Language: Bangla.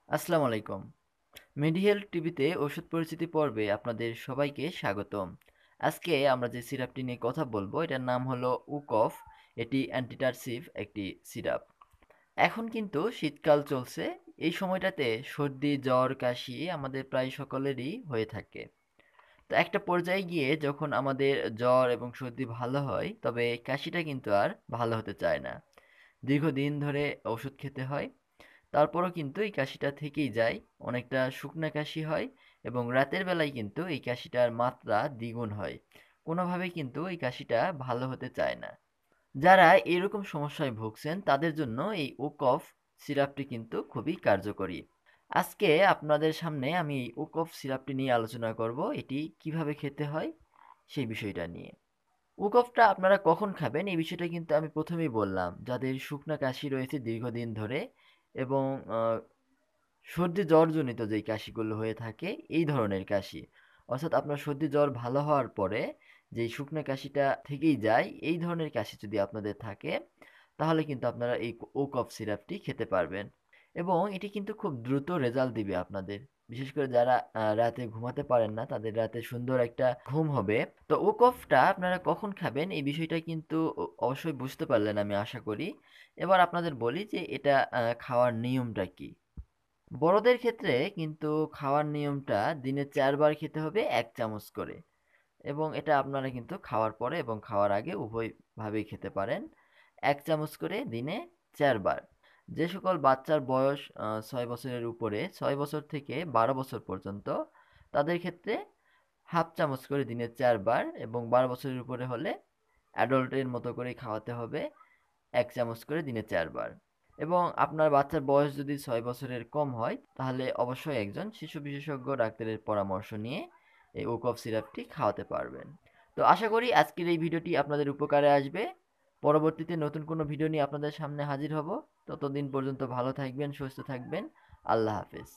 আসসালামু আলাইকুম। মেডিহেলথ টিভিতে ওষুধ পরিচিতি পর্বে আপনাদের সবাইকে স্বাগতম। আজকে আমরা যে সিরাপটি নিয়ে কথা বলবো এটার নাম হলো উকফ। এটি অ্যান্টিটারসিভ একটি সিরাপ। এখন কিন্তু শীতকাল চলছে। এই সময়টাতে সর্দি, জ্বর, কাশি আমাদের প্রায় সকলেরই হয়ে থাকে। তো একটা পর্যায়ে গিয়ে যখন আমাদের জ্বর এবং সর্দি ভালো হয়, তবে কাশিটা কিন্তু আর ভালো হতে চায় না। দীর্ঘদিন ধরে ওষুধ খেতে হয়। তারপরও কিন্তু এই কাশিটা থেকেই যায়। অনেকটা শুকনা কাশি হয় এবং রাতের বেলায় কিন্তু এই কাশিটার মাত্রা দ্বিগুণ হয়। কোনোভাবেই কিন্তু এই কাশিটা ভালো হতে চায় না। যারা এরকম সমস্যায় ভুগছেন তাদের জন্য এই ওকফ সিরাপটি কিন্তু খুবই কার্যকরী। আজকে আপনাদের সামনে আমি এই ওকফ সিরাপটি নিয়ে আলোচনা করব। এটি কিভাবে খেতে হয় সেই বিষয়টা নিয়ে। ওকফটা আপনারা কখন খাবেন এই বিষয়টা কিন্তু আমি প্রথমেই বললাম। যাদের শুকনা কাশি রয়েছে দীর্ঘদিন ধরে এবং সর্দি জ্বরজনিত যেই কাশিগুলো হয়ে থাকে এই ধরনের কাশি, অর্থাৎ আপনার সর্দি জ্বর ভালো হওয়ার পরে যেই শুকনো কাশিটা থেকেই যায় এই ধরনের কাশি যদি আপনাদের থাকে তাহলে কিন্তু আপনারা এই ও কফ সিরাপটি খেতে পারবেন এবং এটি কিন্তু খুব দ্রুত রেজাল্ট দিবে আপনাদের। বিশেষ করে যারা রাতে ঘুমাতে পারেন না তাদের রাতে সুন্দর একটা ঘুম হবে। তো ও কফটা আপনারা কখন খাবেন এই বিষয়টা কিন্তু অবশ্যই বুঝতে পারলেন আমি আশা করি। এবার আপনাদের বলি যে এটা খাওয়ার নিয়মটা কি। বড়দের ক্ষেত্রে কিন্তু খাওয়ার নিয়মটা দিনে ৪ বার খেতে হবে ১ চামচ করে এবং এটা আপনারা কিন্তু খাওয়ার পরে এবং খাওয়ার আগে উভয়ভাবেই খেতে পারেন। ১ চামচ করে দিনে ৪ বার। যে সকল বাচ্চার বয়স ৬ বছরের উপরে, ৬ বছর থেকে ১২ বছর পর্যন্ত তাদের ক্ষেত্রে হাফ চামচ করে দিনে ৪ বার এবং ১২ বছরের উপরে হলে অ্যাডল্টের মতো করেই খাওয়াতে হবে ১ চামচ করে দিনে ৪ বার। এবং আপনার বাচ্চার বয়স যদি ৬ বছরের কম হয় তাহলে অবশ্যই একজন শিশু বিশেষজ্ঞ ডাক্তারের পরামর্শ নিয়ে এই ওকফ সিরাপটি খাওয়াতে পারবেন। তো আশা করি আজকের এই ভিডিওটি আপনাদের উপকারে আসবে। পরবর্তীতে নতুন কোনো ভিডিও নিয়ে আপনাদের সামনে হাজির হব। ততদিন পর্যন্ত ভালো থাকবেন, সুস্থ থাকবেন। আল্লাহ হাফেজ।